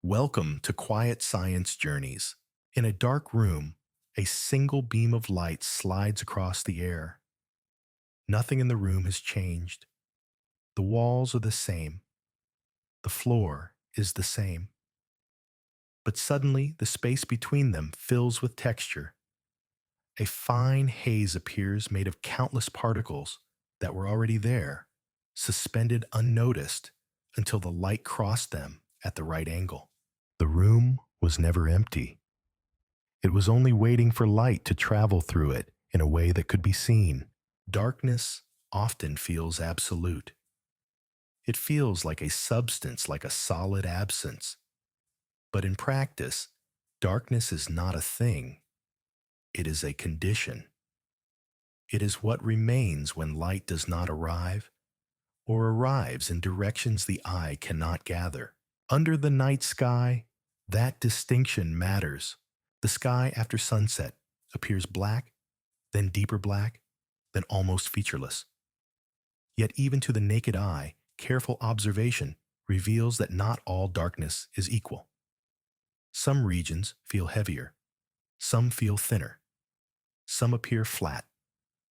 Welcome to Quiet Science Journeys. In a dark room, a single beam of light slides across the air. Nothing in the room has changed. The walls are the same. The floor is the same. But suddenly, the space between them fills with texture. A fine haze appears made of countless particles that were already there, suspended unnoticed until the light crossed them at the right angle. The room was never empty. It was only waiting for light to travel through it in a way that could be seen. Darkness often feels absolute. It feels like a substance, like a solid absence. But in practice, darkness is not a thing. It is a condition. It is what remains when light does not arrive, or arrives in directions the eye cannot gather. Under the night sky, that distinction matters. The sky after sunset appears black, then deeper black, then almost featureless. Yet even to the naked eye, careful observation reveals that not all darkness is equal. Some regions feel heavier, some feel thinner, some appear flat,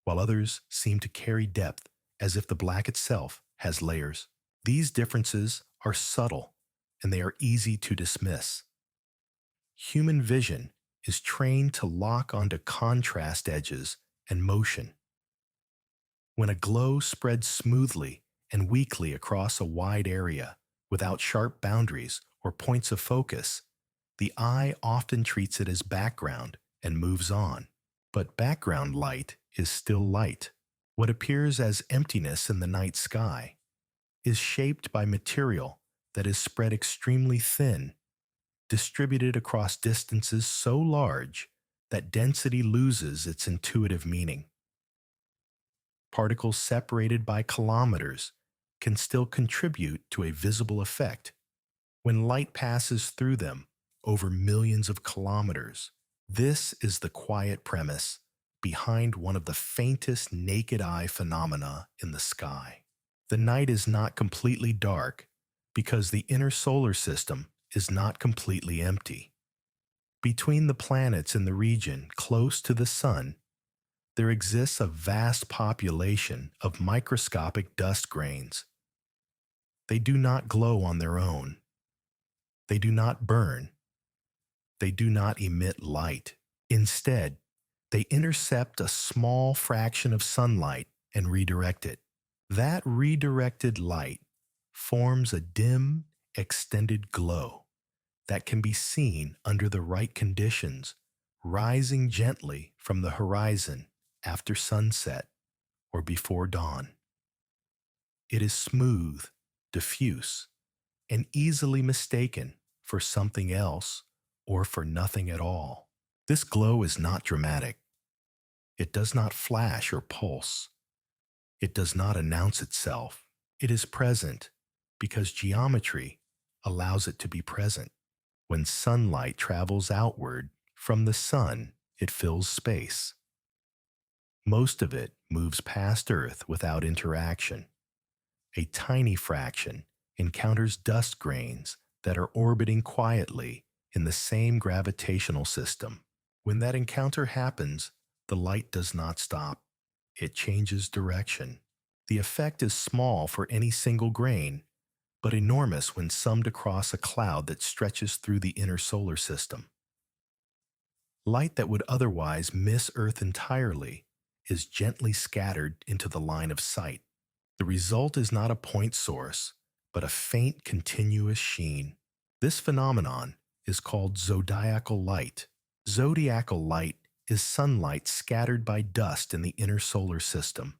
while others seem to carry depth as if the black itself has layers. These differences are subtle and they are easy to dismiss. Human vision is trained to lock onto contrast edges and motion. When a glow spreads smoothly and weakly across a wide area without sharp boundaries or points of focus, the eye often treats it as background and moves on. But background light is still light. What appears as emptiness in the night sky is shaped by material that is spread extremely thin, distributed across distances so large that density loses its intuitive meaning. Particles separated by kilometers can still contribute to a visible effect. When light passes through them over millions of kilometers, this is the quiet premise behind one of the faintest naked eye phenomena in the sky. The night is not completely dark because the inner solar system is not completely empty. Between the planets in the region close to the sun, there exists a vast population of microscopic dust grains. They do not glow on their own. They do not burn. They do not emit light. Instead, they intercept a small fraction of sunlight and redirect it. That redirected light forms a dim, extended glow that can be seen under the right conditions, rising gently from the horizon after sunset or before dawn. It is smooth, diffuse, and easily mistaken for something else or for nothing at all. This glow is not dramatic. It does not flash or pulse. It does not announce itself. It is present because geometry allows it to be present. When sunlight travels outward from the sun, it fills space. Most of it moves past Earth without interaction. A tiny fraction encounters dust grains that are orbiting quietly in the same gravitational system. When that encounter happens, the light does not stop. It changes direction. The effect is small for any single grain, but enormous when summed across a cloud that stretches through the inner solar system. Light that would otherwise miss Earth entirely is gently scattered into the line of sight. The result is not a point source, but a faint continuous sheen. This phenomenon is called zodiacal light. Zodiacal light is sunlight scattered by dust in the inner solar system.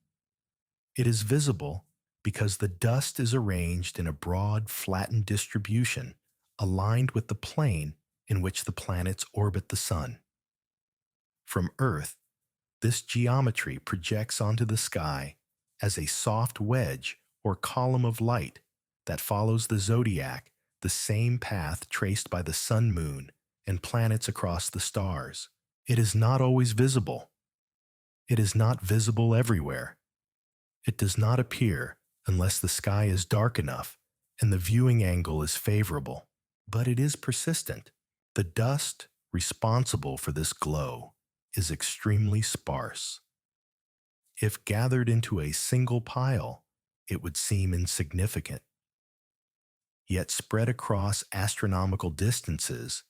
It is visible because the dust is arranged in a broad, flattened distribution aligned with the plane in which the planets orbit the sun. From Earth, this geometry projects onto the sky as a soft wedge or column of light that follows the zodiac, the same path traced by the sun, moon, and planets across the stars. It is not always visible. It is not visible everywhere. It does not appear unless the sky is dark enough and the viewing angle is favorable. but it is persistent. The dust responsible for this glow is extremely sparse. If gathered into a single pile, it would seem insignificant. Yet spread across astronomical distances,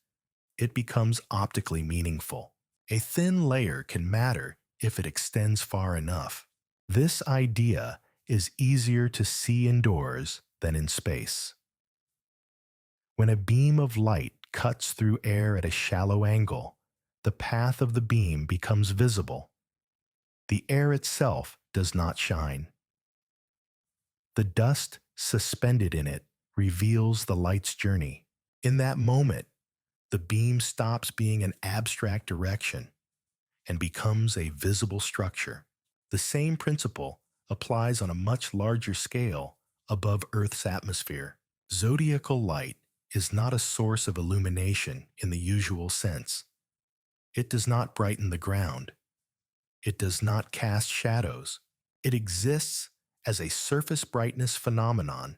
it becomes optically meaningful. A thin layer can matter if it extends far enough. This idea is easier to see indoors than in space. When a beam of light cuts through air at a shallow angle, the path of the beam becomes visible. The air itself does not shine. The dust suspended in it reveals the light's journey. In that moment, the beam stops being an abstract direction and becomes a visible structure. The same principle applies on a much larger scale above Earth's atmosphere. Zodiacal light is not a source of illumination in the usual sense. It does not brighten the ground. It does not cast shadows. It exists as a surface brightness phenomenon,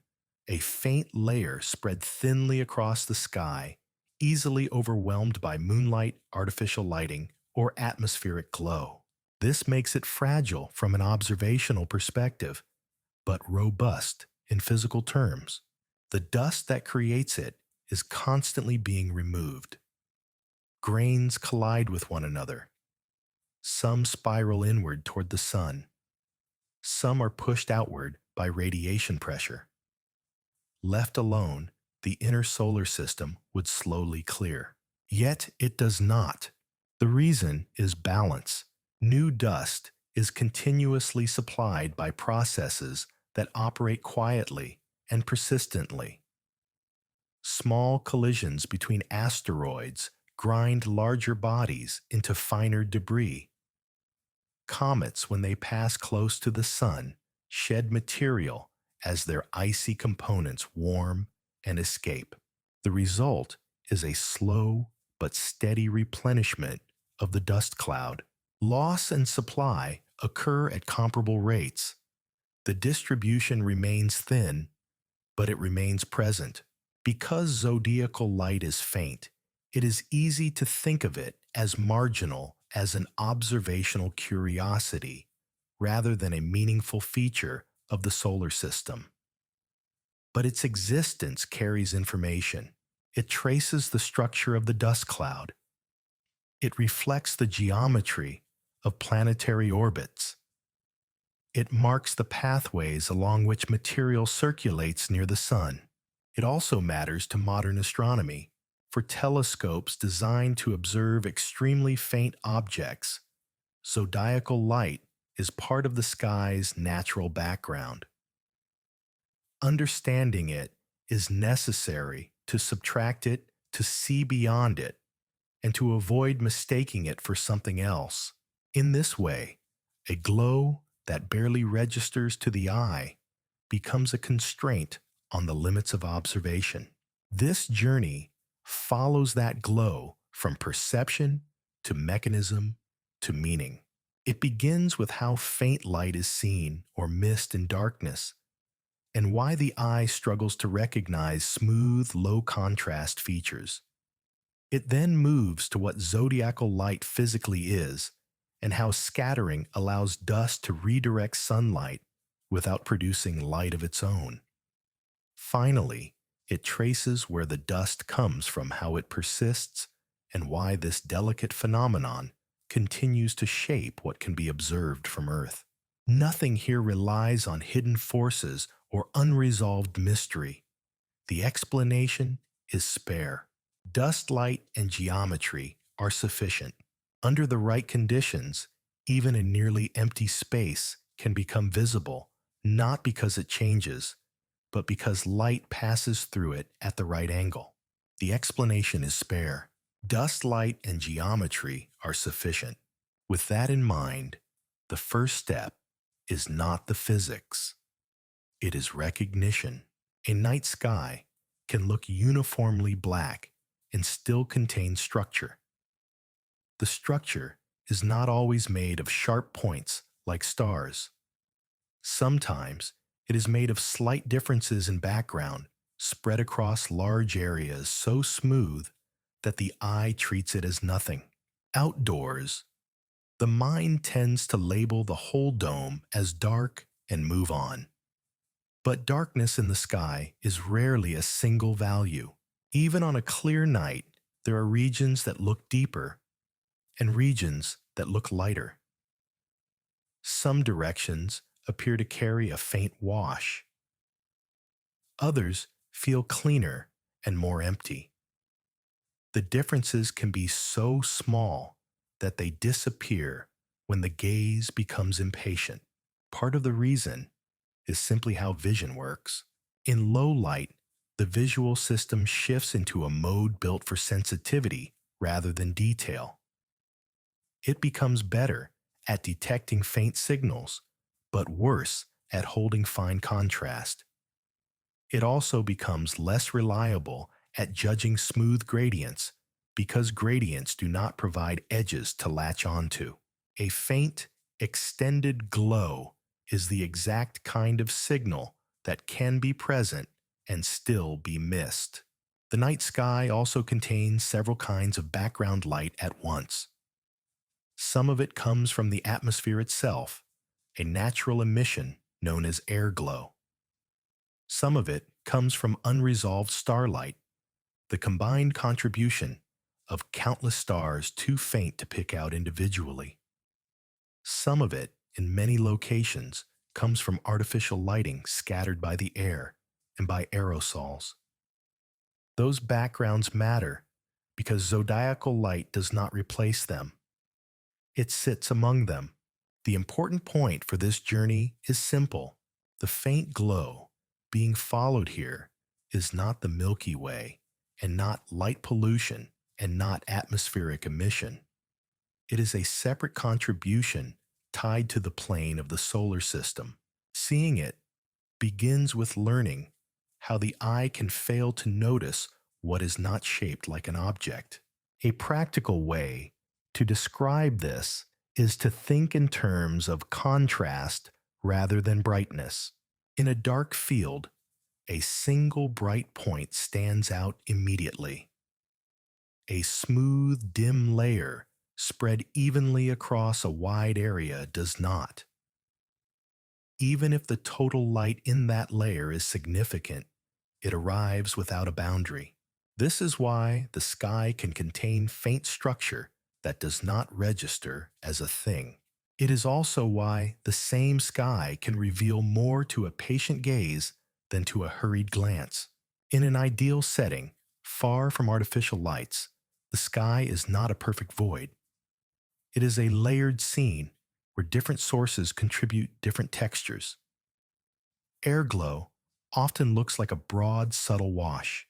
a faint layer spread thinly across the sky, easily overwhelmed by moonlight, artificial lighting, or atmospheric glow. This makes it fragile from an observational perspective, but robust in physical terms. The dust that creates it is constantly being removed. Grains collide with one another. Some spiral inward toward the sun. Some are pushed outward by radiation pressure. Left alone, the inner solar system would slowly clear. Yet it does not. The reason is balance. New dust is continuously supplied by processes that operate quietly and persistently. Small collisions between asteroids grind larger bodies into finer debris. Comets, when they pass close to the sun, shed material as their icy components warm and escape. The result is a slow but steady replenishment of the dust cloud. Loss and supply occur at comparable rates. The distribution remains thin, but it remains present. Because zodiacal light is faint, it is easy to think of it as marginal, as an observational curiosity, rather than a meaningful feature of the solar system. But its existence carries information. It traces the structure of the dust cloud. It reflects the geometry of planetary orbits. It marks the pathways along which material circulates near the sun. It also matters to modern astronomy. For telescopes designed to observe extremely faint objects, zodiacal light is part of the sky's natural background. Understanding it is necessary to subtract it, to see beyond it, and to avoid mistaking it for something else. In this way, a glow that barely registers to the eye becomes a constraint on the limits of observation. This journey follows that glow from perception to mechanism to meaning. It begins with how faint light is seen or missed in darkness, and why the eye struggles to recognize smooth, low-contrast features. It then moves to what zodiacal light physically is, and how scattering allows dust to redirect sunlight without producing light of its own. Finally, it traces where the dust comes from, how it persists, and why this delicate phenomenon continues to shape what can be observed from Earth. Nothing here relies on hidden forces or unresolved mystery. The explanation is spare. Dust, light, and geometry are sufficient. Under the right conditions, even a nearly empty space can become visible, not because it changes, but because light passes through it at the right angle. The explanation is spare. Dust, light, and geometry are sufficient. With that in mind, the first step is not the physics. It is recognition. A night sky can look uniformly black and still contain structure. The structure is not always made of sharp points like stars. Sometimes it is made of slight differences in background, spread across large areas so smooth that the eye treats it as nothing. Outdoors, the mind tends to label the whole dome as dark and move on. But darkness in the sky is rarely a single value. Even on a clear night, there are regions that look deeper and regions that look lighter. Some directions appear to carry a faint wash. Others feel cleaner and more empty. The differences can be so small that they disappear when the gaze becomes impatient. Part of the reason is simply how vision works. In low light, the visual system shifts into a mode built for sensitivity rather than detail. It becomes better at detecting faint signals, but worse at holding fine contrast. It also becomes less reliable at judging smooth gradients because gradients do not provide edges to latch onto. A faint, extended glow is the exact kind of signal that can be present and still be missed. The night sky also contains several kinds of background light at once. Some of it comes from the atmosphere itself, a natural emission known as air glow. Some of it comes from unresolved starlight, the combined contribution of countless stars too faint to pick out individually. Some of it, in many locations, comes from artificial lighting scattered by the air and by aerosols. Those backgrounds matter because zodiacal light does not replace them. It sits among them. The important point for this journey is simple. The faint glow being followed here is not the Milky Way, and not light pollution, and not atmospheric emission. It is a separate contribution tied to the plane of the solar system. Seeing it begins with learning how the eye can fail to notice what is not shaped like an object. A practical way to describe this is to think in terms of contrast rather than brightness. In a dark field, a single bright point stands out immediately. A smooth, dim layer spread evenly across a wide area does not. Even if the total light in that layer is significant, it arrives without a boundary. This is why the sky can contain faint structure that does not register as a thing. It is also why the same sky can reveal more to a patient gaze than to a hurried glance. In an ideal setting, far from artificial lights, the sky is not a perfect void. It is a layered scene where different sources contribute different textures. Air glow often looks like a broad, subtle wash.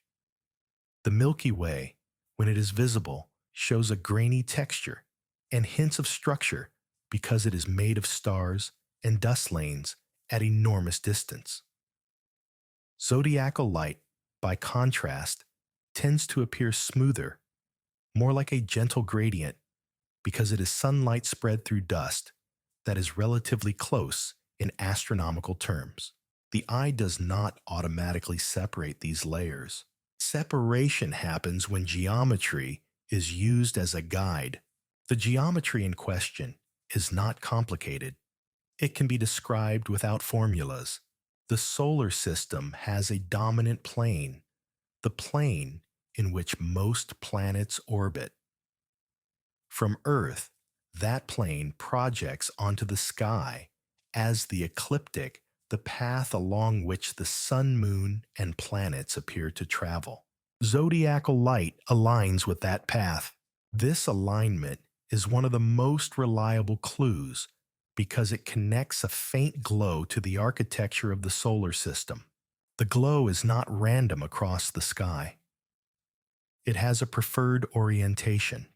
The Milky Way, when it is visible, shows a grainy texture and hints of structure because it is made of stars and dust lanes at enormous distance. Zodiacal light, by contrast, tends to appear smoother, more like a gentle gradient, because it is sunlight spread through dust that is relatively close in astronomical terms. The eye does not automatically separate these layers. Separation happens when geometry is used as a guide. The geometry in question is not complicated. It can be described without formulas. The solar system has a dominant plane, the plane in which most planets orbit. From Earth, that plane projects onto the sky as the ecliptic, the path along which the sun, moon, and planets appear to travel. Zodiacal light aligns with that path. This alignment is one of the most reliable clues because it connects a faint glow to the architecture of the solar system. The glow is not random across the sky. It has a preferred orientation.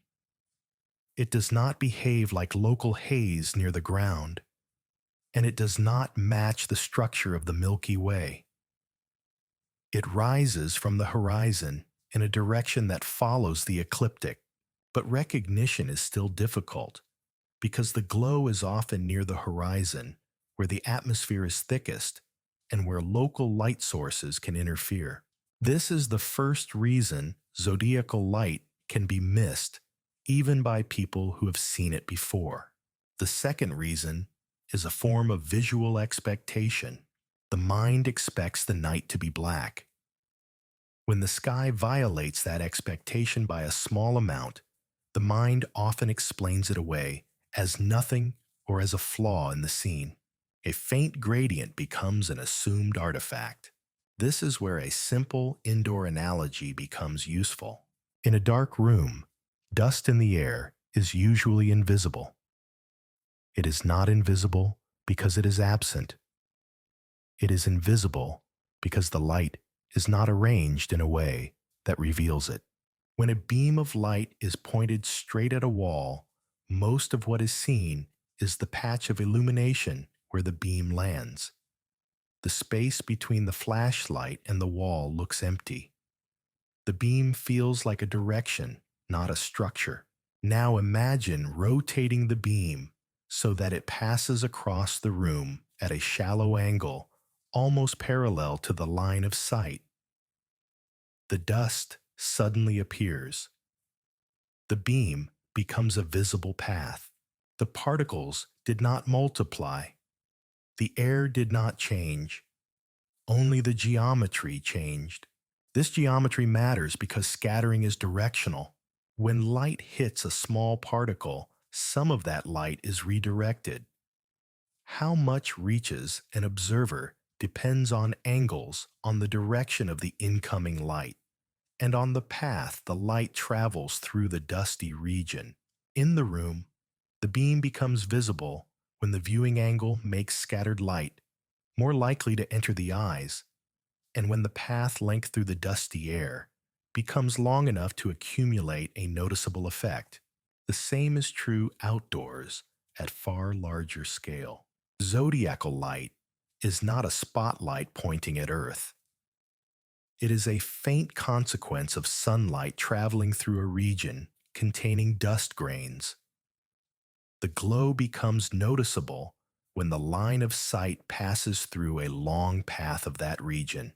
It does not behave like local haze near the ground, and it does not match the structure of the Milky Way. It rises from the horizon in a direction that follows the ecliptic, but recognition is still difficult because the glow is often near the horizon, where the atmosphere is thickest and where local light sources can interfere. This is the first reason zodiacal light can be missed, even by people who have seen it before. The second reason is a form of visual expectation. The mind expects the night to be black. When the sky violates that expectation by a small amount, the mind often explains it away as nothing or as a flaw in the scene. A faint gradient becomes an assumed artifact. This is where a simple indoor analogy becomes useful. In a dark room, dust in the air is usually invisible. It is not invisible because it is absent. It is invisible because the light is not arranged in a way that reveals it. When a beam of light is pointed straight at a wall, most of what is seen is the patch of illumination where the beam lands. The space between the flashlight and the wall looks empty. The beam feels like a direction, not a structure. Now imagine rotating the beam so that it passes across the room at a shallow angle, almost parallel to the line of sight. The dust suddenly appears. The beam becomes a visible path. The particles did not multiply. The air did not change. Only the geometry changed. This geometry matters because scattering is directional. When light hits a small particle, some of that light is redirected. How much reaches an observer depends on angles on the direction of the incoming light, and on the path the light travels through the dusty region. In the room, the beam becomes visible when the viewing angle makes scattered light more likely to enter the eyes, and when the path length through the dusty air becomes long enough to accumulate a noticeable effect. The same is true outdoors at far larger scale. Zodiacal light is not a spotlight pointing at Earth. It is a faint consequence of sunlight traveling through a region containing dust grains. The glow becomes noticeable when the line of sight passes through a long path of that region,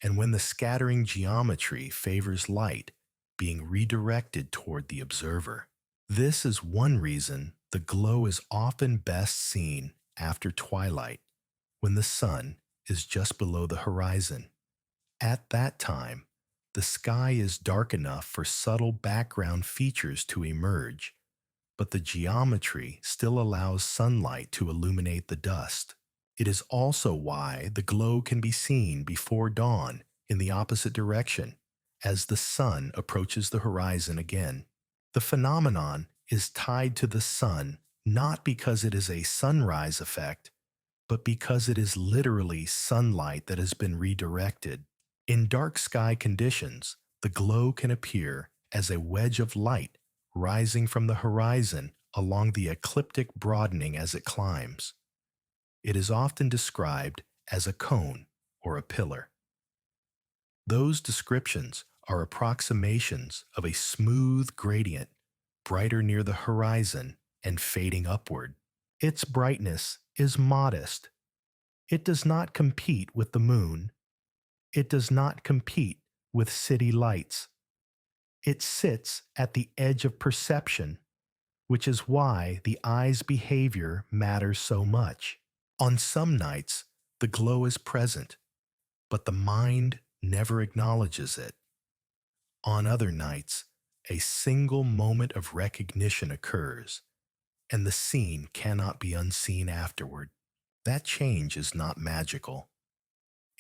and when the scattering geometry favors light being redirected toward the observer. This is one reason the glow is often best seen after twilight, when the sun is just below the horizon. At that time, the sky is dark enough for subtle background features to emerge, but the geometry still allows sunlight to illuminate the dust. It is also why the glow can be seen before dawn in the opposite direction, as the sun approaches the horizon again. The phenomenon is tied to the sun not because it is a sunrise effect, but because it is literally sunlight that has been redirected. In dark sky conditions, the glow can appear as a wedge of light rising from the horizon along the ecliptic broadening as it climbs. It is often described as a cone or a pillar. Those descriptions are approximations of a smooth gradient, brighter near the horizon and fading upward. Its brightness is modest. It does not compete with the moon. It does not compete with city lights. It sits at the edge of perception, which is why the eye's behavior matters so much. On some nights, the glow is present, but the mind never acknowledges it. On other nights, a single moment of recognition occurs, and the scene cannot be unseen afterward. That change is not magical.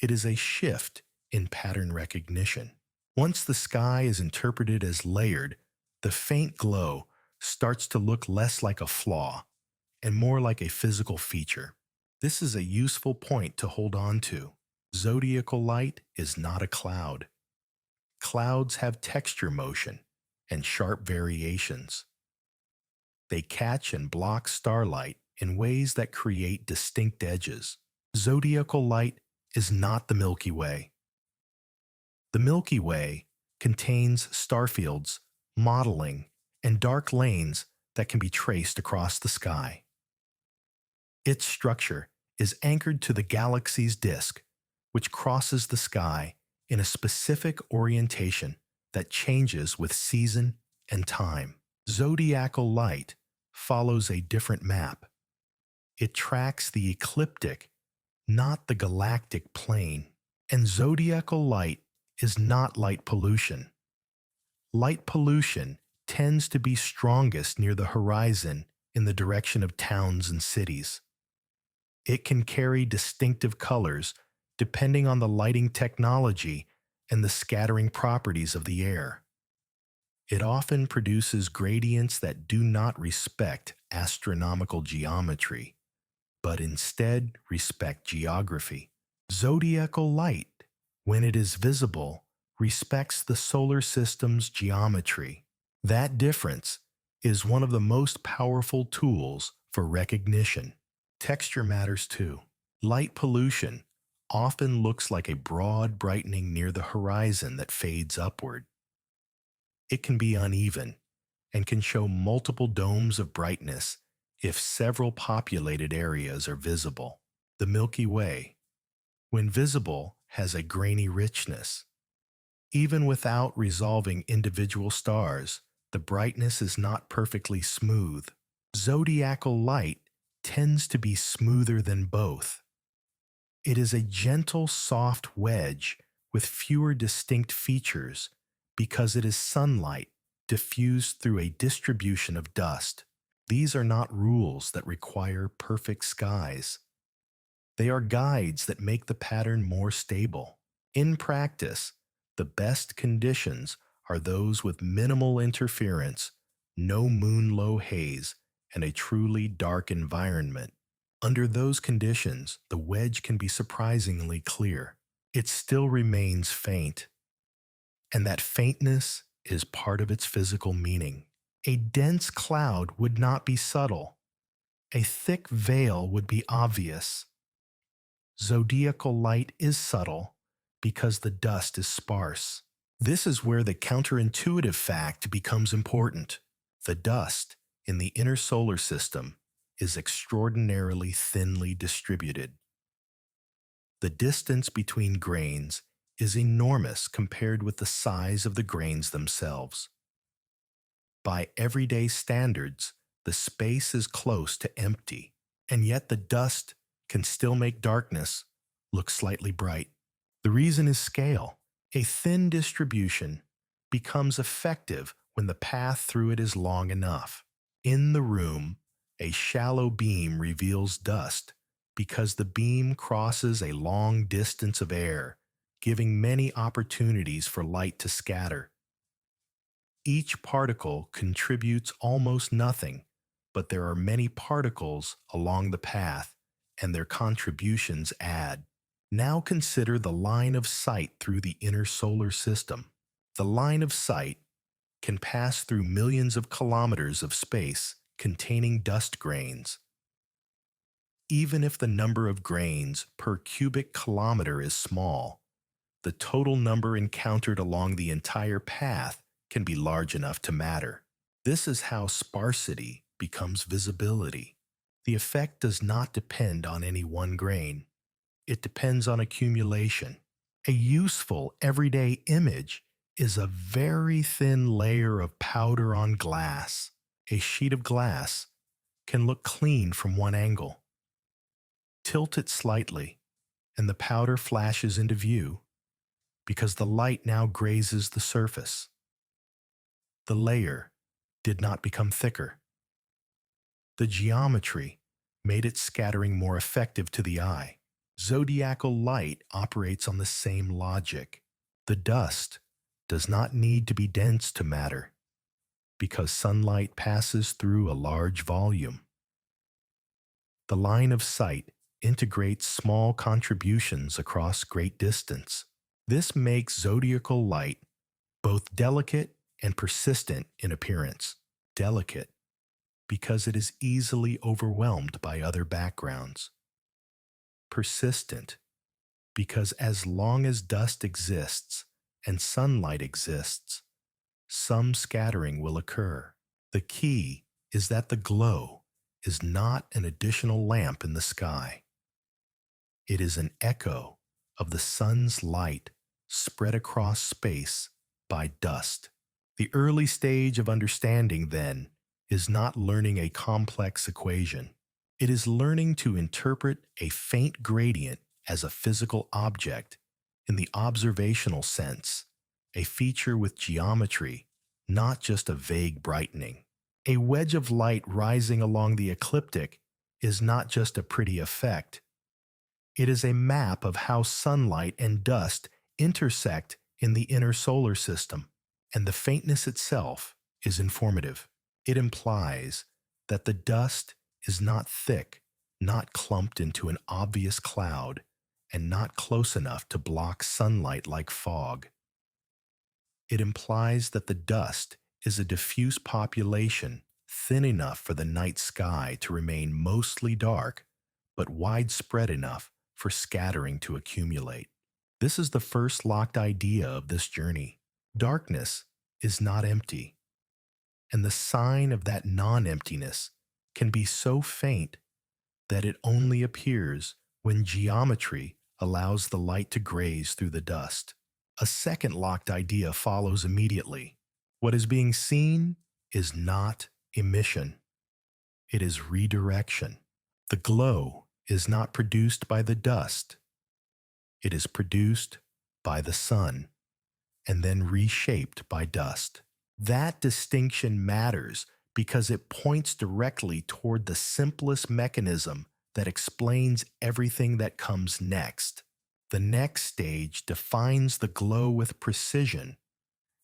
It is a shift in pattern recognition. Once the sky is interpreted as layered, the faint glow starts to look less like a flaw and more like a physical feature. This is a useful point to hold on to. Zodiacal light is not a cloud. Clouds have texture motion and sharp variations. They catch and block starlight in ways that create distinct edges. Zodiacal light is not the Milky Way. The Milky Way contains starfields, modeling, and dark lanes that can be traced across the sky. Its structure is anchored to the galaxy's disk, which crosses the sky in a specific orientation that changes with season and time. Zodiacal light follows a different map. It tracks the ecliptic, not the galactic plane. And zodiacal light is not light pollution. Light pollution tends to be strongest near the horizon in the direction of towns and cities. It can carry distinctive colors depending on the lighting technology and the scattering properties of the air. It often produces gradients that do not respect astronomical geometry, but instead respect geography. Zodiacal light, when it is visible, respects the solar system's geometry. That difference is one of the most powerful tools for recognition. Texture matters too. Light pollution often looks like a broad brightening near the horizon that fades upward. It can be uneven and can show multiple domes of brightness if several populated areas are visible. The Milky Way, when visible, has a grainy richness. Even without resolving individual stars, the brightness is not perfectly smooth. Zodiacal light tends to be smoother than both. It is a gentle, soft wedge with fewer distinct features because it is sunlight diffused through a distribution of dust. These are not rules that require perfect skies. They are guides that make the pattern more stable. In practice, the best conditions are those with minimal interference, no moon-low haze, and a truly dark environment. Under those conditions, the wedge can be surprisingly clear. It still remains faint, and that faintness is part of its physical meaning. A dense cloud would not be subtle. A thick veil would be obvious. Zodiacal light is subtle because the dust is sparse. This is where the counterintuitive fact becomes important. The dust in the inner solar system is extraordinarily thinly distributed. The distance between grains is enormous compared with the size of the grains themselves. By everyday standards, the space is close to empty, and yet the dust can still make darkness look slightly bright. The reason is scale. A thin distribution becomes effective when the path through it is long enough. In the room, a shallow beam reveals dust because the beam crosses a long distance of air, giving many opportunities for light to scatter. Each particle contributes almost nothing, but there are many particles along the path, and their contributions add. Now consider the line of sight through the inner solar system. The line of sight can pass through millions of kilometers of space containing dust grains. Even if the number of grains per cubic kilometer is small, the total number encountered along the entire path can be large enough to matter. This is how sparsity becomes visibility. The effect does not depend on any one grain. It depends on accumulation. A useful everyday image is a very thin layer of powder on glass. A sheet of glass can look clean from one angle. Tilt it slightly, and the powder flashes into view because the light now grazes the surface. The layer did not become thicker. The geometry made its scattering more effective to the eye. Zodiacal light operates on the same logic. The dust does not need to be dense to matter because sunlight passes through a large volume. The line of sight integrates small contributions across great distance. This makes zodiacal light both delicate and persistent in appearance. Delicate because it is easily overwhelmed by other backgrounds. Persistent because as long as dust exists and sunlight exists, some scattering will occur. The key is that the glow is not an additional lamp in the sky. It is an echo of the sun's light spread across space by dust. The early stage of understanding, then, is not learning a complex equation. It is learning to interpret a faint gradient as a physical object in the observational sense, a feature with geometry, not just a vague brightening. A wedge of light rising along the ecliptic is not just a pretty effect. It is a map of how sunlight and dust intersect in the inner solar system, and the faintness itself is informative. It implies that the dust is not thick, not clumped into an obvious cloud, and not close enough to block sunlight like fog. It implies that the dust is a diffuse population thin enough for the night sky to remain mostly dark, but widespread enough for scattering to accumulate. This is the first locked idea of this journey. Darkness is not empty, and the sign of that non-emptiness can be so faint that it only appears when geometry allows the light to graze through the dust. A second locked idea follows immediately. What is being seen is not emission. It is redirection. The glow is not produced by the dust. It is produced by the sun and then reshaped by dust. That distinction matters because it points directly toward the simplest mechanism that explains everything that comes next. The next stage defines the glow with precision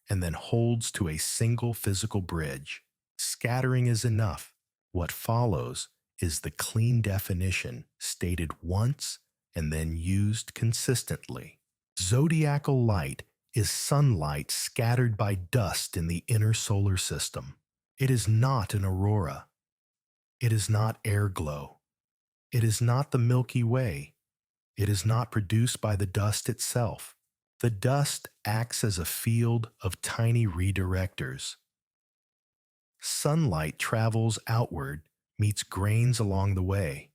and then holds to a single physical bridge. Scattering is enough. What follows is the clean definition stated once and then used consistently. Zodiacal light is sunlight scattered by dust in the inner solar system. It is not an aurora. It is not air glow. It is not the Milky Way. It is not produced by the dust itself. The dust acts as a field of tiny redirectors. Sunlight travels outward, meets grains along the way,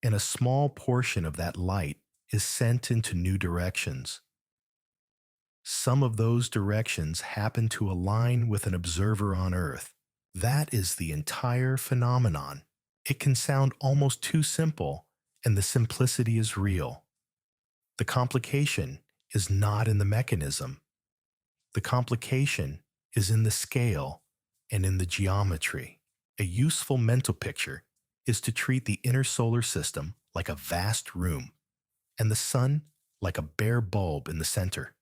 and a small portion of that light is sent into new directions. Some of those directions happen to align with an observer on Earth. That is the entire phenomenon. It can sound almost too simple, and the simplicity is real. The complication is not in the mechanism. The complication is in the scale and in the geometry. A useful mental picture is to treat the inner solar system like a vast room, and the sun like a bare bulb in the center.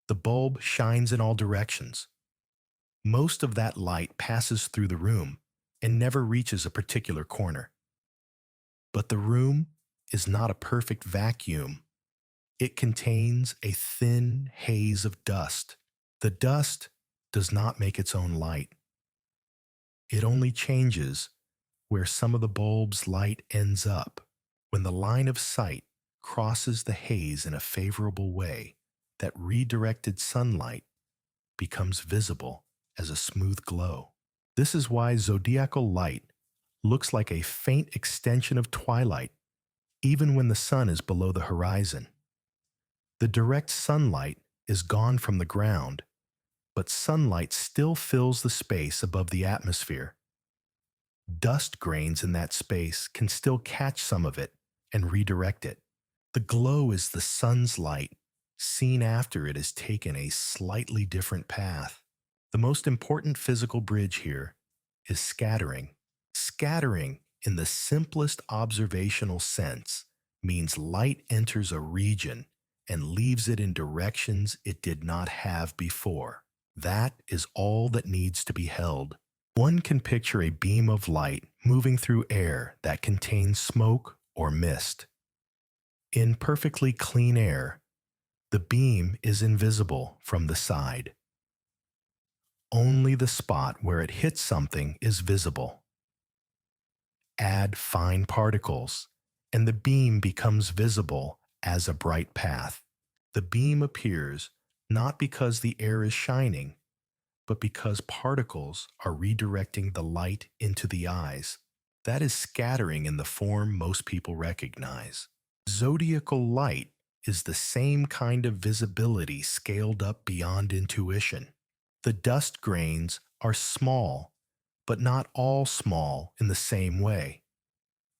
The bulb shines in all directions. Most of that light passes through the room and never reaches a particular corner. But the room is not a perfect vacuum. It contains a thin haze of dust. The dust does not make its own light. It only changes where some of the bulb's light ends up. When the line of sight crosses the haze in a favorable way, that redirected sunlight becomes visible as a smooth glow. This is why zodiacal light looks like a faint extension of twilight, even when the sun is below the horizon. The direct sunlight is gone from the ground, but sunlight still fills the space above the atmosphere. Dust grains in that space can still catch some of it and redirect it. The glow is the sun's light, seen after it has taken a slightly different path. The most important physical bridge here is scattering. Scattering, in the simplest observational sense, means light enters a region and leaves it in directions it did not have before. That is all that needs to be held. One can picture a beam of light moving through air that contains smoke or mist. In perfectly clean air, the beam is invisible from the side. Only the spot where it hits something is visible. Add fine particles, and the beam becomes visible as a bright path. The beam appears not because the air is shining, but because particles are redirecting the light into the eyes. That is scattering in the form most people recognize. Zodiacal light is the same kind of visibility scaled up beyond intuition. The dust grains are small, but not all small in the same way.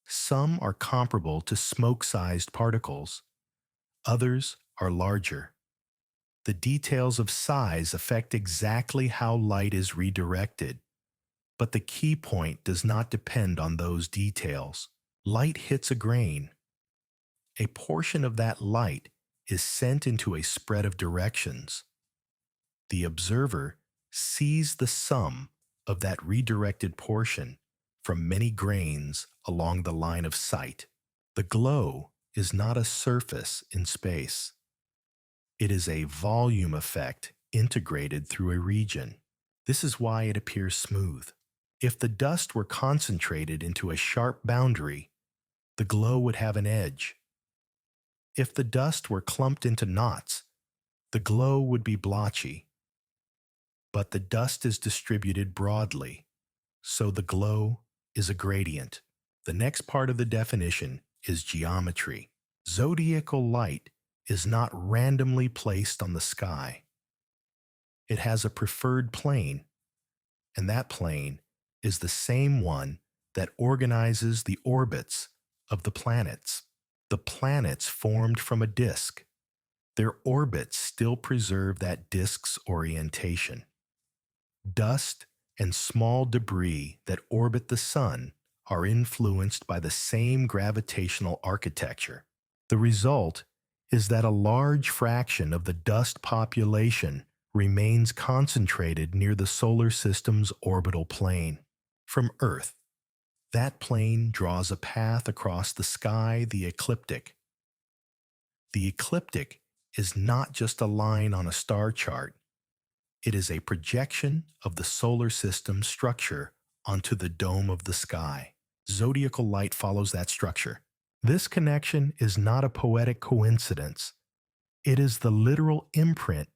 Some are comparable to smoke-sized particles, others are larger. The details of size affect exactly how light is redirected, but the key point does not depend on those details. Light hits a grain. A portion of that light is sent into a spread of directions. The observer sees the sum of that redirected portion from many grains along the line of sight. The glow is not a surface in space. It is a volume effect integrated through a region. This is why it appears smooth. If the dust were concentrated into a sharp boundary, the glow would have an edge. If the dust were clumped into knots, the glow would be blotchy. But the dust is distributed broadly, so the glow is a gradient. The next part of the definition is geometry. Zodiacal light is not randomly placed on the sky. It has a preferred plane, and that plane is the same one that organizes the orbits of the planets. The planets formed from a disk. Their orbits still preserve that disk's orientation. Dust and small debris that orbit the sun are influenced by the same gravitational architecture. The result is that a large fraction of the dust population remains concentrated near the solar system's orbital plane. From Earth, that plane draws a path across the sky, the ecliptic. The ecliptic is not just a line on a star chart. It is a projection of the solar system structure onto the dome of the sky. Zodiacal light follows that structure. This connection is not a poetic coincidence. It is the literal imprint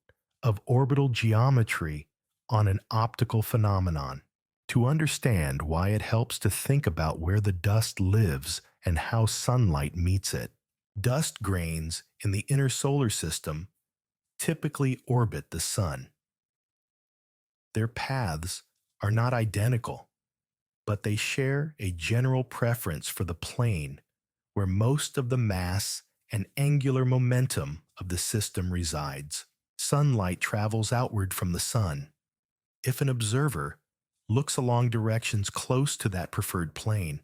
of orbital geometry on an optical phenomenon. To understand why it helps to think about where the dust lives and how sunlight meets it. Dust grains in the inner solar system typically orbit the sun. Their paths are not identical, but they share a general preference for the plane where most of the mass and angular momentum of the system resides. Sunlight travels outward from the sun. If an observer looks along directions close to that preferred plane,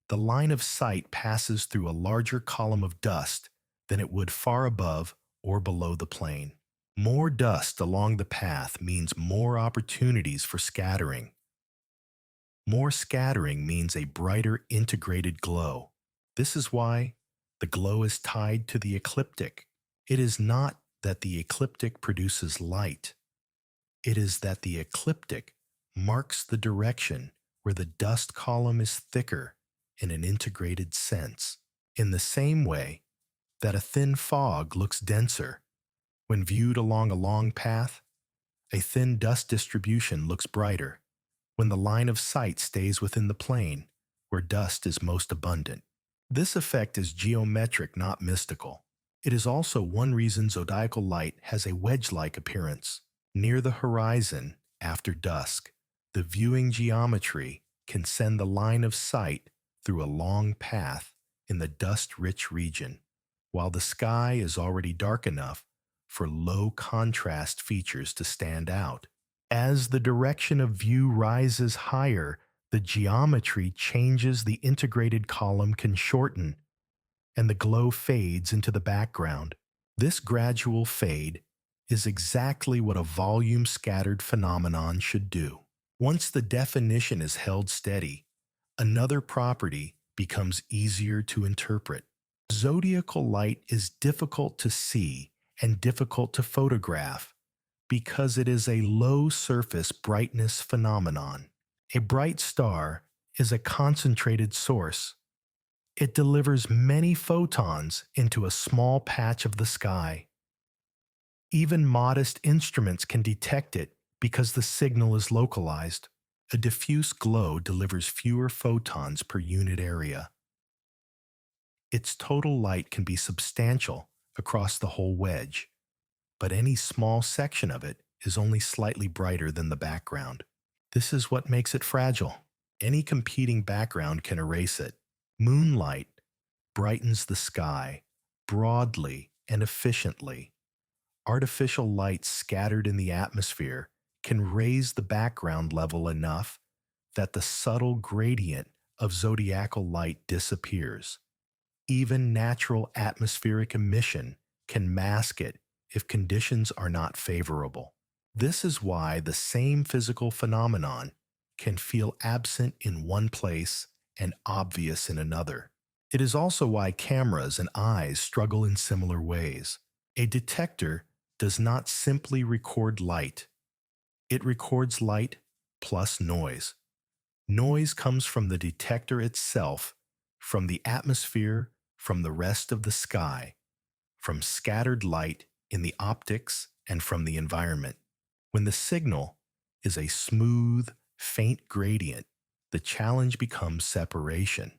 the line of sight passes through a larger column of dust than it would far above or below the plane. More dust along the path means more opportunities for scattering. More scattering means a brighter integrated glow. This is why the glow is tied to the ecliptic. It is not that the ecliptic produces light. It is that the ecliptic marks the direction where the dust column is thicker in an integrated sense. In the same way that a thin fog looks denser when viewed along a long path, a thin dust distribution looks brighter when the line of sight stays within the plane where dust is most abundant. This effect is geometric, not mystical. It is also one reason zodiacal light has a wedge-like appearance. Near the horizon, after dusk, the viewing geometry can send the line of sight through a long path in the dust-rich region, while the sky is already dark enough for low-contrast features to stand out. As the direction of view rises higher, the geometry changes, the integrated column can shorten, and the glow fades into the background. This gradual fade is exactly what a volume-scattered phenomenon should do. Once the definition is held steady, another property becomes easier to interpret. Zodiacal light is difficult to see and difficult to photograph because it is a low-surface brightness phenomenon. A bright star is a concentrated source. It delivers many photons into a small patch of the sky. Even modest instruments can detect it because the signal is localized. A diffuse glow delivers fewer photons per unit area. Its total light can be substantial across the whole wedge, but any small section of it is only slightly brighter than the background. This is what makes it fragile. Any competing background can erase it. Moonlight brightens the sky broadly and efficiently. Artificial light scattered in the atmosphere can raise the background level enough that the subtle gradient of zodiacal light disappears. Even natural atmospheric emission can mask it if conditions are not favorable. This is why the same physical phenomenon can feel absent in one place and obvious in another. It is also why cameras and eyes struggle in similar ways. A detector does not simply record light. It records light plus noise. Noise comes from the detector itself, from the atmosphere, from the rest of the sky, from scattered light in the optics, and from the environment. When the signal is a smooth, faint gradient, the challenge becomes separation,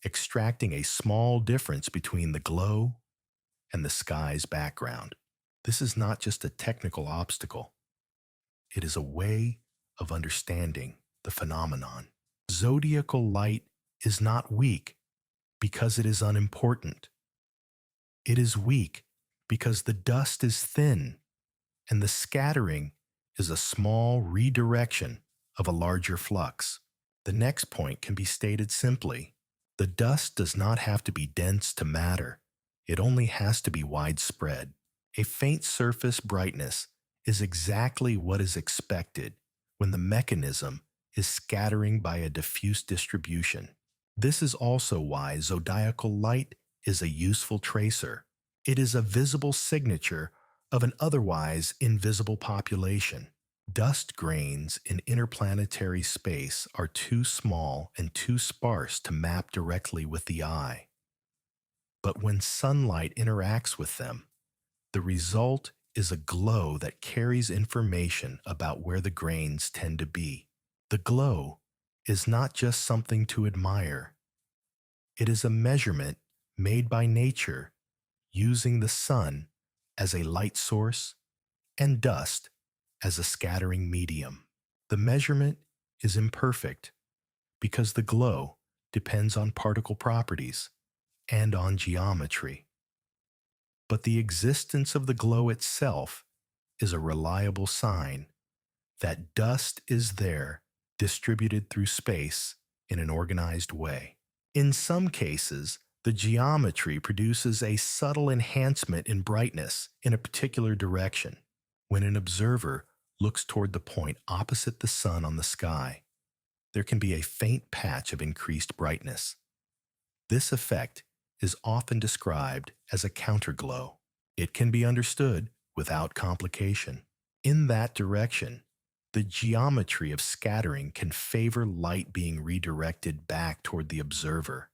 extracting a small difference between the glow and the sky's background. This is not just a technical obstacle. It is a way of understanding the phenomenon. Zodiacal light is not weak because it is unimportant. It is weak because the dust is thin and the scattering is a small redirection of a larger flux. The next point can be stated simply. The dust does not have to be dense to matter. It only has to be widespread. A faint surface brightness is exactly what is expected when the mechanism is scattering by a diffuse distribution. This is also why zodiacal light is a useful tracer. It is a visible signature of an otherwise invisible population. Dust grains in interplanetary space are too small and too sparse to map directly with the eye. But when sunlight interacts with them, the result is a glow that carries information about where the grains tend to be. The glow is not just something to admire. It is a measurement made by nature using the sun as a light source and dust as a scattering medium. The measurement is imperfect because the glow depends on particle properties and on geometry. But the existence of the glow itself is a reliable sign that dust is there, distributed through space in an organized way. In some cases, the geometry produces a subtle enhancement in brightness in a particular direction. When an observer looks toward the point opposite the sun on the sky, there can be a faint patch of increased brightness. This effect is often described as a counterglow. It can be understood without complication. In that direction, the geometry of scattering can favor light being redirected back toward the observer,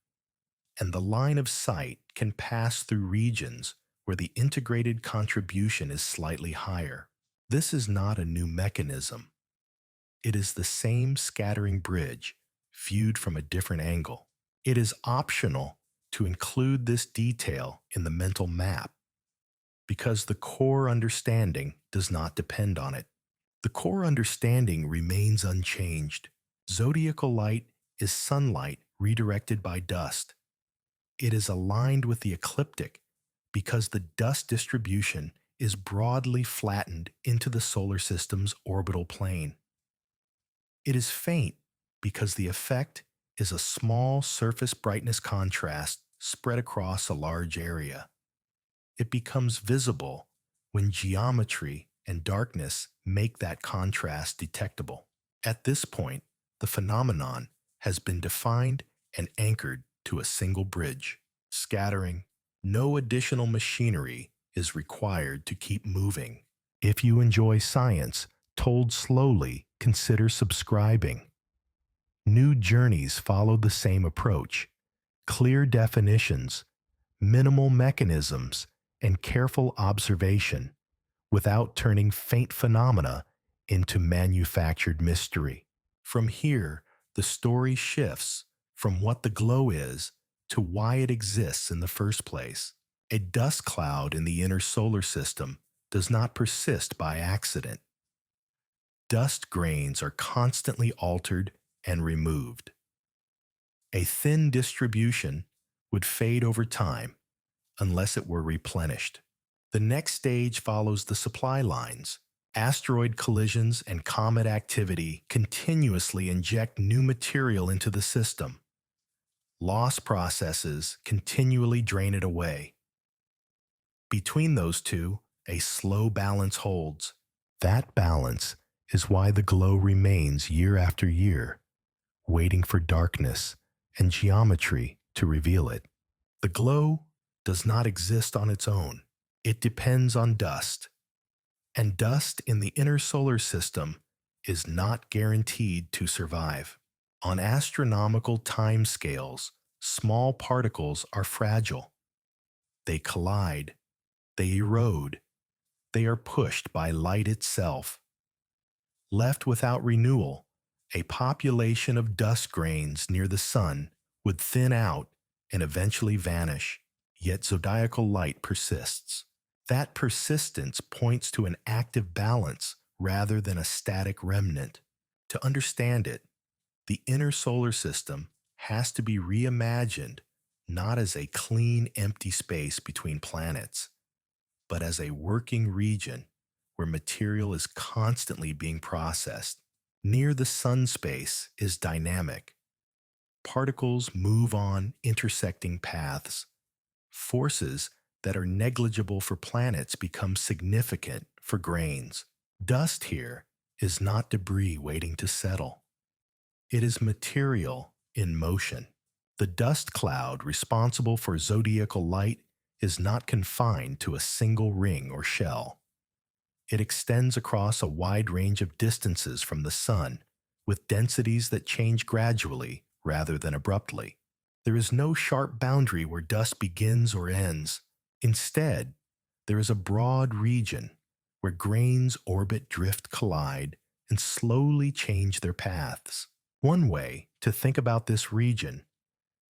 and the line of sight can pass through regions where the integrated contribution is slightly higher. This is not a new mechanism. It is the same scattering bridge, viewed from a different angle. It is optional to include this detail in the mental map because the core understanding does not depend on it. The core understanding remains unchanged. Zodiacal light is sunlight redirected by dust. It is aligned with the ecliptic because the dust distribution is broadly flattened into the solar system's orbital plane. It is faint because the effect is a small surface brightness contrast spread across a large area. It becomes visible when geometry and darkness make that contrast detectable. At this point, the phenomenon has been defined and anchored to a single bridge. Scattering. No additional machinery is required to keep moving. If you enjoy science told slowly, consider subscribing. New journeys follow the same approach. Clear definitions, minimal mechanisms, and careful observation without turning faint phenomena into manufactured mystery. From here, the story shifts from what the glow is to why it exists in the first place. A dust cloud in the inner solar system does not persist by accident. Dust grains are constantly altered and removed. A thin distribution would fade over time unless it were replenished. The next stage follows the supply lines. Asteroid collisions and comet activity continuously inject new material into the system. Loss processes continually drain it away. Between those two, a slow balance holds. That balance is why the glow remains year after year, waiting for darkness and geometry to reveal it. The glow does not exist on its own. It depends on dust. And dust in the inner solar system is not guaranteed to survive. On astronomical timescales, small particles are fragile. They collide. They erode. They are pushed by light itself. Left without renewal, a population of dust grains near the sun would thin out and eventually vanish, yet zodiacal light persists. That persistence points to an active balance rather than a static remnant. To understand it, the inner solar system has to be reimagined not as a clean, empty space between planets, but as a working region where material is constantly being processed. Near the sun space is dynamic. Particles move on intersecting paths. Forces that are negligible for planets become significant for grains. Dust here is not debris waiting to settle. It is material in motion. The dust cloud responsible for zodiacal light is not confined to a single ring or shell. It extends across a wide range of distances from the sun, with densities that change gradually rather than abruptly. There is no sharp boundary where dust begins or ends. Instead, there is a broad region where grains orbit, drift, collide, and slowly change their paths. One way to think about this region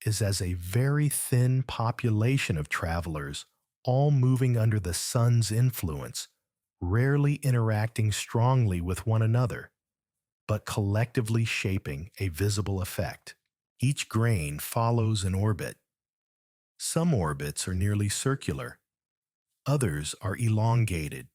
is as a very thin population of travelers all moving under the sun's influence, rarely interacting strongly with one another, but collectively shaping a visible effect. Each grain follows an orbit. Some orbits are nearly circular. Others are elongated.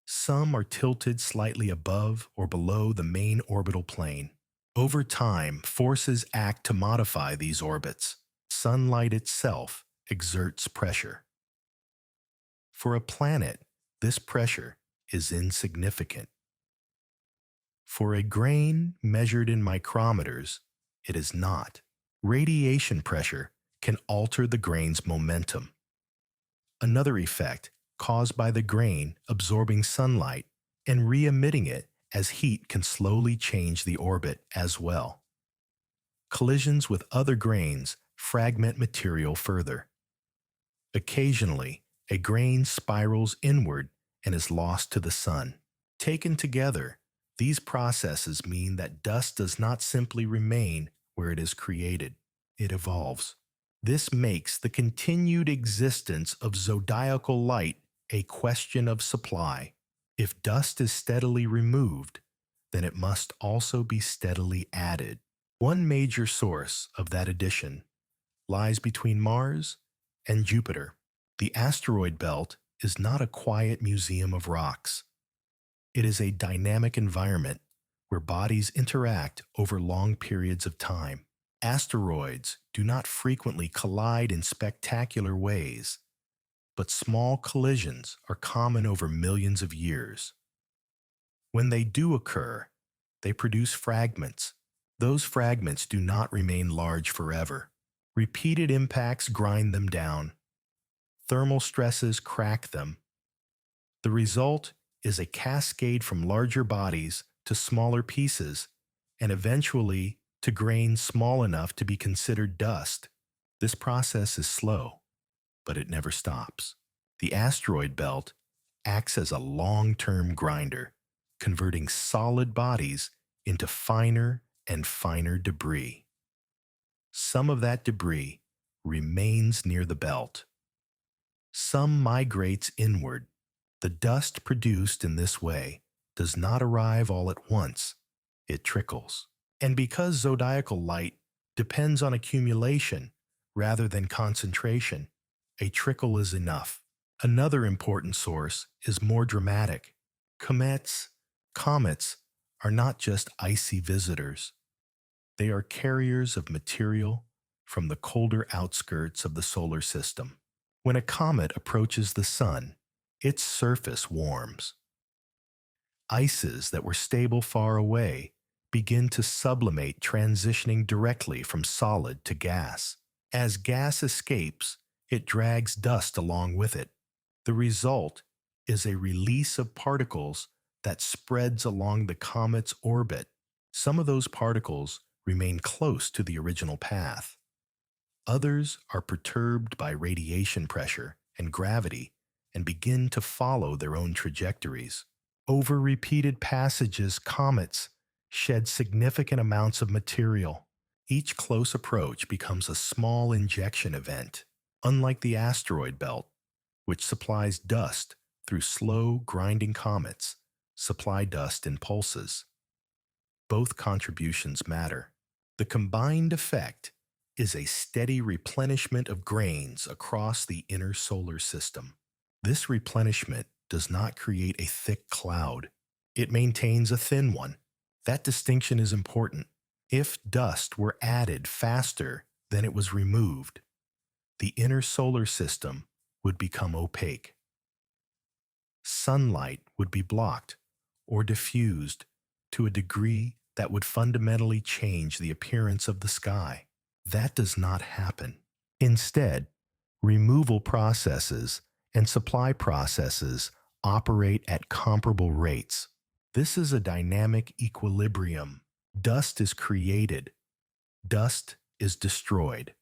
Some are tilted slightly above or below the main orbital plane. Over time, forces act to modify these orbits. Sunlight itself exerts pressure. For a planet, this pressure is insignificant. For a grain measured in micrometers, it is not. Radiation pressure can alter the grain's momentum. Another effect caused by the grain absorbing sunlight and re-emitting it as heat can slowly change the orbit as well. Collisions with other grains fragment material further. Occasionally, a grain spirals inward and is lost to the sun. Taken together, these processes mean that dust does not simply remain where it is created. It evolves. This makes the continued existence of zodiacal light a question of supply. If dust is steadily removed, then it must also be steadily added. One major source of that addition lies between Mars and Jupiter. The asteroid belt is not a quiet museum of rocks. It is a dynamic environment where bodies interact over long periods of time. Asteroids do not frequently collide in spectacular ways, but small collisions are common over millions of years. When they do occur, they produce fragments. Those fragments do not remain large forever. Repeated impacts grind them down. Thermal stresses crack them. The result is a cascade from larger bodies to smaller pieces, and eventually to grains small enough to be considered dust. This process is slow, but it never stops. The asteroid belt acts as a long-term grinder, converting solid bodies into finer and finer debris. Some of that debris remains near the belt. Some migrates inward. The dust produced in this way does not arrive all at once. It trickles. And because zodiacal light depends on accumulation rather than concentration, a trickle is enough. Another important source is more dramatic. Comets are not just icy visitors. They are carriers of material from the colder outskirts of the solar system. When a comet approaches the sun, its surface warms. Ices that were stable far away begin to sublimate, transitioning directly from solid to gas. As gas escapes, it drags dust along with it. The result is a release of particles that spreads along the comet's orbit. Some of those particles remain close to the original path. Others are perturbed by radiation pressure and gravity and begin to follow their own trajectories. Over repeated passages, comets shed significant amounts of material. Each close approach becomes a small injection event, unlike the asteroid belt, which supplies dust through slow, grinding comets, supply dust in pulses. Both contributions matter. The combined effect is a steady replenishment of grains across the inner solar system. This replenishment does not create a thick cloud. It maintains a thin one. That distinction is important. If dust were added faster than it was removed, the inner solar system would become opaque. Sunlight would be blocked or diffused to a degree that would fundamentally change the appearance of the sky. That does not happen. Instead, removal processes and supply processes operate at comparable rates. This is a dynamic equilibrium. Dust is created. Dust is destroyed.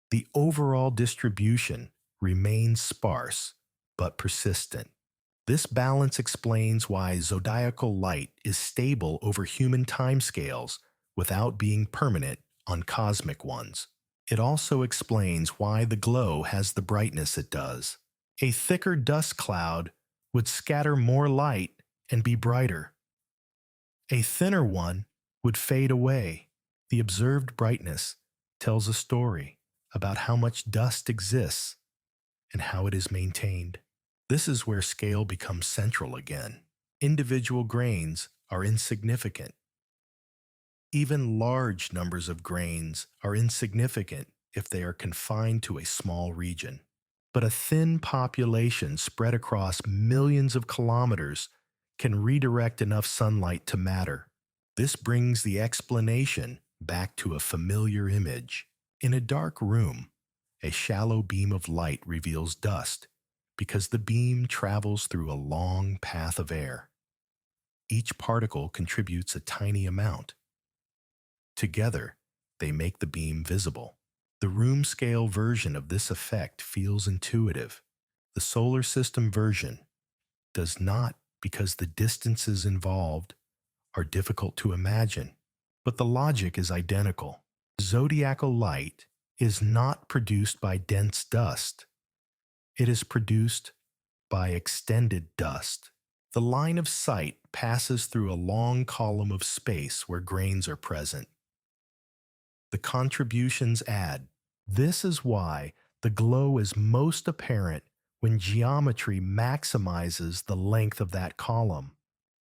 The overall distribution remains sparse but persistent. This balance explains why zodiacal light is stable over human timescales without being permanent on cosmic ones. It also explains why the glow has the brightness it does. A thicker dust cloud would scatter more light and be brighter. A thinner one would fade away. The observed brightness tells a story about how much dust exists and how it is maintained. This is where scale becomes central again. Individual grains are insignificant. Even large numbers of grains are insignificant if they are confined to a small region. But a thin population spread across millions of kilometers can redirect enough sunlight to matter. This brings the explanation back to a familiar image. In a dark room, a shallow beam of light reveals dust because the beam travels through a long path of air. Each particle contributes a tiny amount. Together, they make the beam visible. The room-scale version of this effect feels intuitive. The solar system version does not, because the distances involved are difficult to imagine, but the logic is identical. Zodiacal light is not produced by dense dust. It is produced by extended dust. The line of sight passes through a long column of space where grains are present. The contributions add. This is why the glow is most apparent when geometry maximizes the length of that column.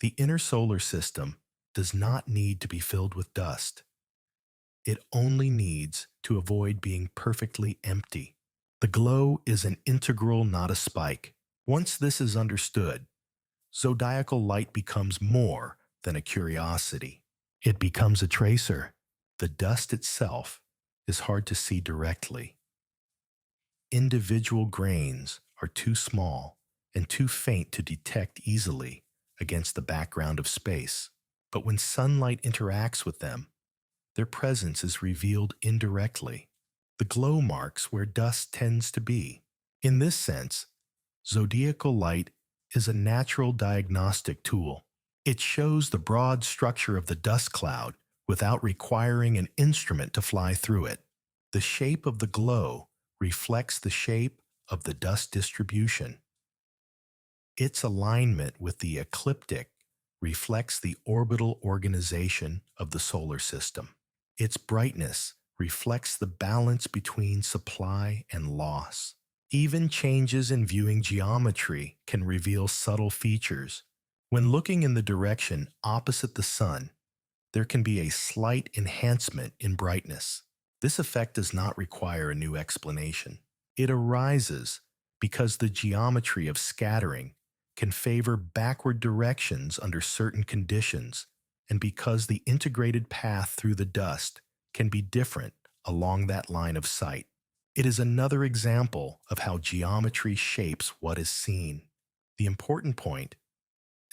The inner solar system does not need to be filled with dust. It only needs to avoid being perfectly empty. The glow is an integral, not a spike. Once this is understood, zodiacal light becomes more than a curiosity. It becomes a tracer. The dust itself is hard to see directly. Individual grains are too small and too faint to detect easily against the background of space. But when sunlight interacts with them, their presence is revealed indirectly. The glow marks where dust tends to be. In this sense, zodiacal light is a natural diagnostic tool. It shows the broad structure of the dust cloud without requiring an instrument to fly through it. The shape of the glow reflects the shape of the dust distribution. Its alignment with the ecliptic reflects the orbital organization of the solar system. Its brightness reflects the balance between supply and loss. Even changes in viewing geometry can reveal subtle features. When looking in the direction opposite the sun, there can be a slight enhancement in brightness. This effect does not require a new explanation. It arises because the geometry of scattering can favor backward directions under certain conditions, and because the integrated path through the dust can be different along that line of sight. It is another example of how geometry shapes what is seen. The important point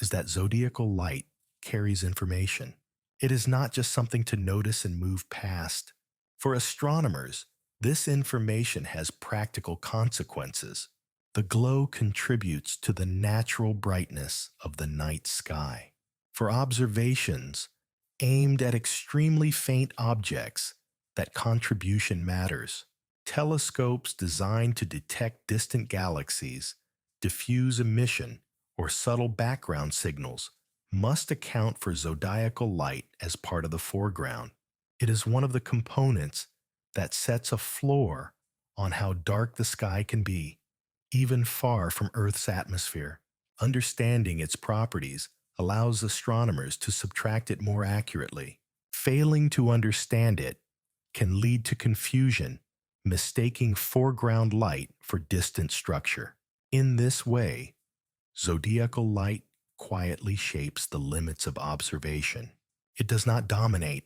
is that zodiacal light carries information. It is not just something to notice and move past. For astronomers, this information has practical consequences. The glow contributes to the natural brightness of the night sky. For observations aimed at extremely faint objects, that contribution matters. Telescopes designed to detect distant galaxies, diffuse emission, or subtle background signals must account for zodiacal light as part of the foreground. It is one of the components that sets a floor on how dark the sky can be, even far from Earth's atmosphere. Understanding its properties allows astronomers to subtract it more accurately. Failing to understand it can lead to confusion, mistaking foreground light for distant structure. In this way, zodiacal light quietly shapes the limits of observation. It does not dominate,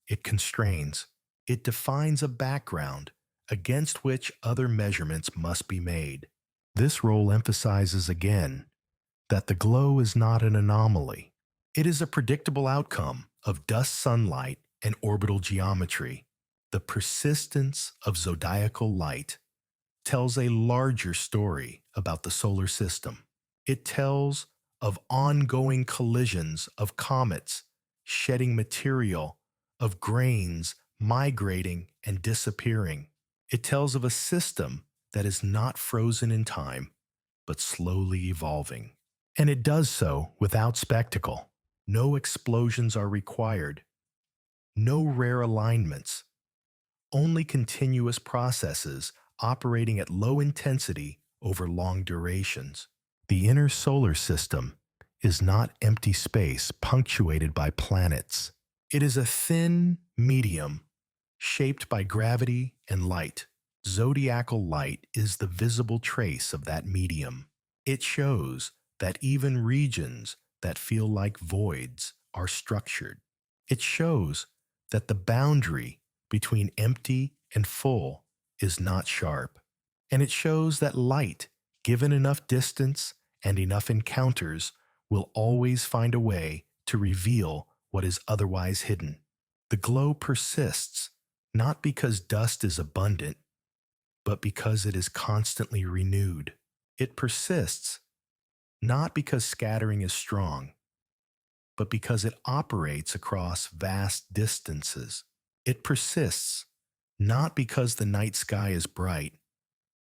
it constrains. It defines a background against which other measurements must be made. This role emphasizes again that the glow is not an anomaly. It is a predictable outcome of dust sunlight and orbital geometry. The persistence of zodiacal light tells a larger story about the solar system. It tells of ongoing collisions of comets shedding material, of grains migrating and disappearing. It tells of a system that is not frozen in time, but slowly evolving. And it does so without spectacle. No explosions are required, no rare alignments, only continuous processes operating at low intensity over long durations. The inner solar system is not empty space punctuated by planets. It is a thin medium shaped by gravity and light. Zodiacal light is the visible trace of that medium. It shows that even regions that feel like voids are structured. It shows that the boundary between empty and full is not sharp. And it shows that light, given enough distance and enough encounters, will always find a way to reveal what is otherwise hidden. The glow persists, not because dust is abundant, but because it is constantly renewed. It persists, not because scattering is strong, but because it operates across vast distances. It persists, not because the night sky is bright,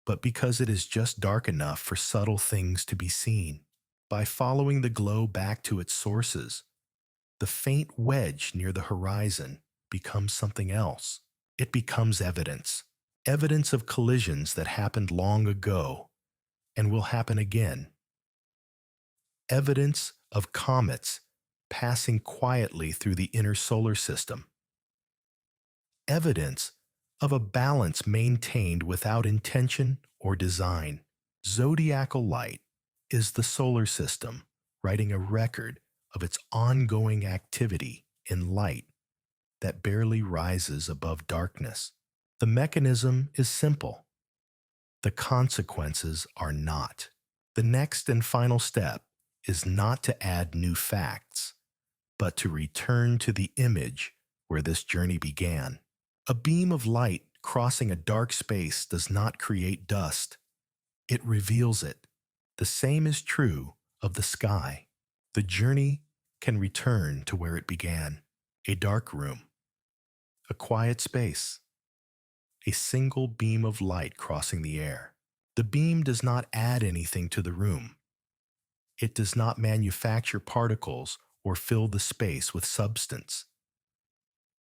but because it is just dark enough for subtle things to be seen. By following the glow back to its sources, the faint wedge near the horizon becomes something else. It becomes evidence. Evidence of collisions that happened long ago and will happen again. Evidence of comets passing quietly through the inner solar system. Evidence of a balance maintained without intention or design. Zodiacal light is the solar system writing a record of its ongoing activity in light that barely rises above darkness. The mechanism is simple. The consequences are not. The next and final step is not to add new facts, but to return to the image where this journey began. A beam of light crossing a dark space does not create dust. It reveals it. The same is true of the sky. The journey can return to where it began. A dark room, a quiet space, a single beam of light crossing the air. The beam does not add anything to the room. It does not manufacture particles or fill the space with substance.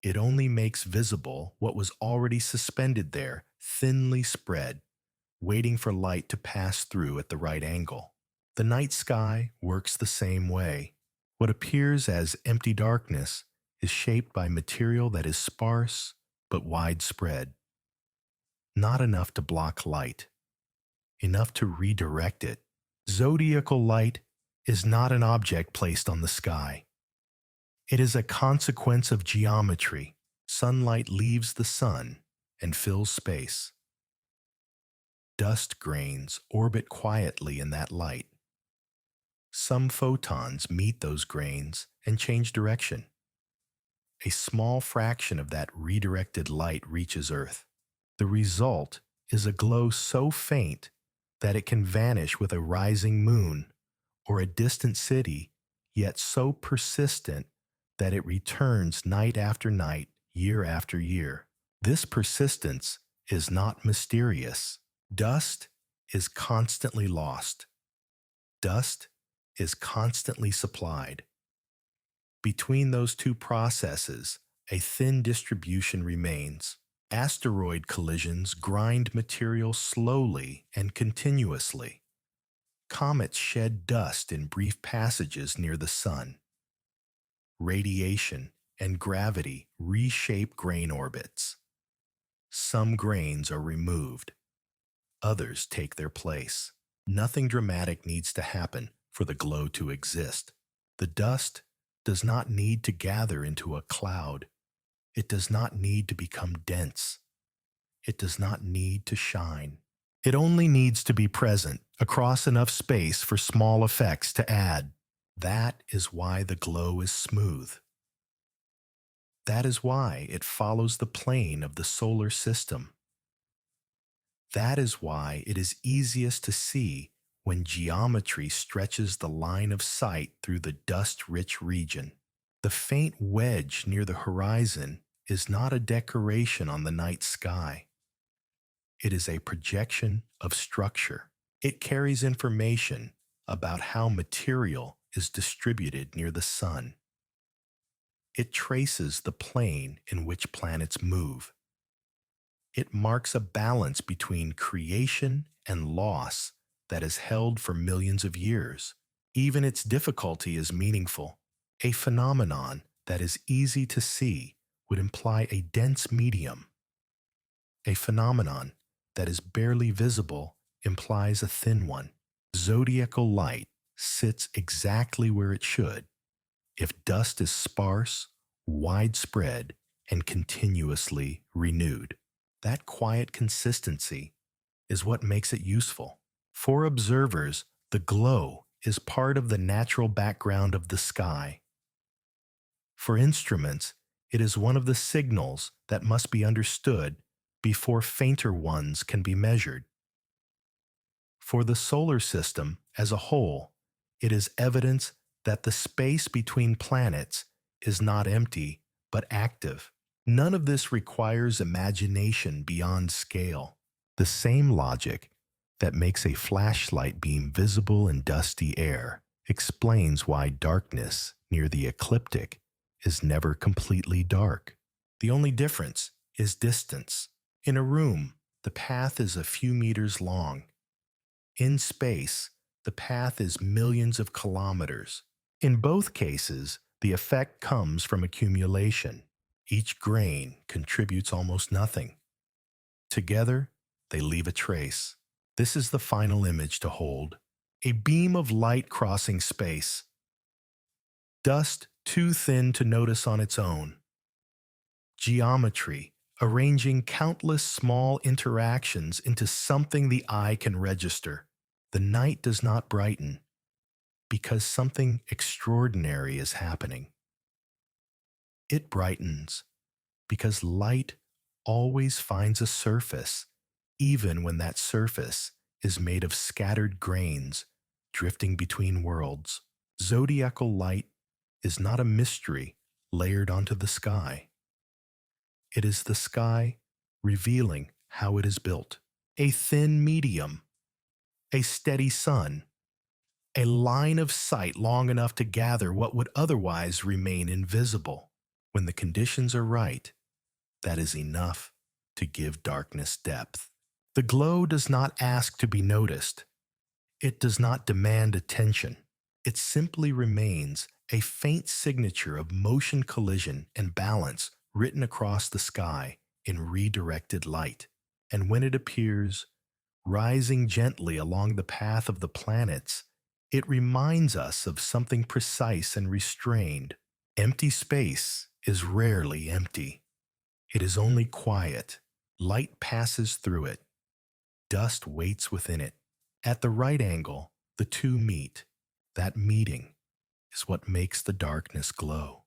It only makes visible what was already suspended there, thinly spread, waiting for light to pass through at the right angle. The night sky works the same way. What appears as empty darkness is shaped by material that is sparse but widespread. Not enough to block light, enough to redirect it. Zodiacal light is not an object placed on the sky. It is a consequence of geometry. Sunlight leaves the sun and fills space. Dust grains orbit quietly in that light. Some photons meet those grains and change direction. A small fraction of that redirected light reaches Earth. The result is a glow so faint that it can vanish with a rising moon or a distant city, yet so persistent that it returns night after night, year after year. This persistence is not mysterious. Dust is constantly lost. Dust is constantly supplied. Between those two processes, a thin distribution remains. Asteroid collisions grind material slowly and continuously. Comets shed dust in brief passages near the sun. Radiation and gravity reshape grain orbits. Some grains are removed. Others take their place. Nothing dramatic needs to happen for the glow to exist. The dust does not need to gather into a cloud. It does not need to become dense. It does not need to shine. It only needs to be present across enough space for small effects to add. That is why the glow is smooth. That is why it follows the plane of the solar system. That is why it is easiest to see when geometry stretches the line of sight through the dust-rich region. The faint wedge near the horizon is not a decoration on the night sky. It is a projection of structure. It carries information about how material is distributed near the sun. It traces the plane in which planets move. It marks a balance between creation and loss that is held for millions of years. Even its difficulty is meaningful. A phenomenon that is easy to see would imply a dense medium. A phenomenon that is barely visible implies a thin one. Zodiacal light sits exactly where it should. If dust is sparse, widespread, and continuously renewed. That quiet consistency is what makes it useful. For observers, the glow is part of the natural background of the sky. For instruments, it is one of the signals that must be understood before fainter ones can be measured. For the solar system as a whole, it is evidence that the space between planets is not empty but active. None of this requires imagination beyond scale. The same logic that makes a flashlight beam visible in dusty air explains why darkness near the ecliptic is never completely dark. The only difference is distance. In a room, the path is a few meters long. In space, the path is millions of kilometers. In both cases, the effect comes from accumulation. Each grain contributes almost nothing. Together, they leave a trace. This is the final image to hold. A beam of light crossing space. Dust too thin to notice on its own. Geometry arranging countless small interactions into something the eye can register. The night does not brighten because something extraordinary is happening. It brightens because light always finds a surface, even when that surface is made of scattered grains drifting between worlds. Zodiacal light is not a mystery layered onto the sky. It is the sky revealing how it is built. A thin medium a steady sun, a line of sight long enough to gather what would otherwise remain invisible. When the conditions are right, that is enough to give darkness depth. The glow does not ask to be noticed. It does not demand attention. It simply remains a faint signature of motion, collision, and balance written across the sky in redirected light. And when it appears, rising gently along the path of the planets, it reminds us of something precise and restrained. Empty space is rarely empty. It is only quiet. Light passes through it. Dust waits within it. At the right angle, the two meet. That meeting is what makes the darkness glow.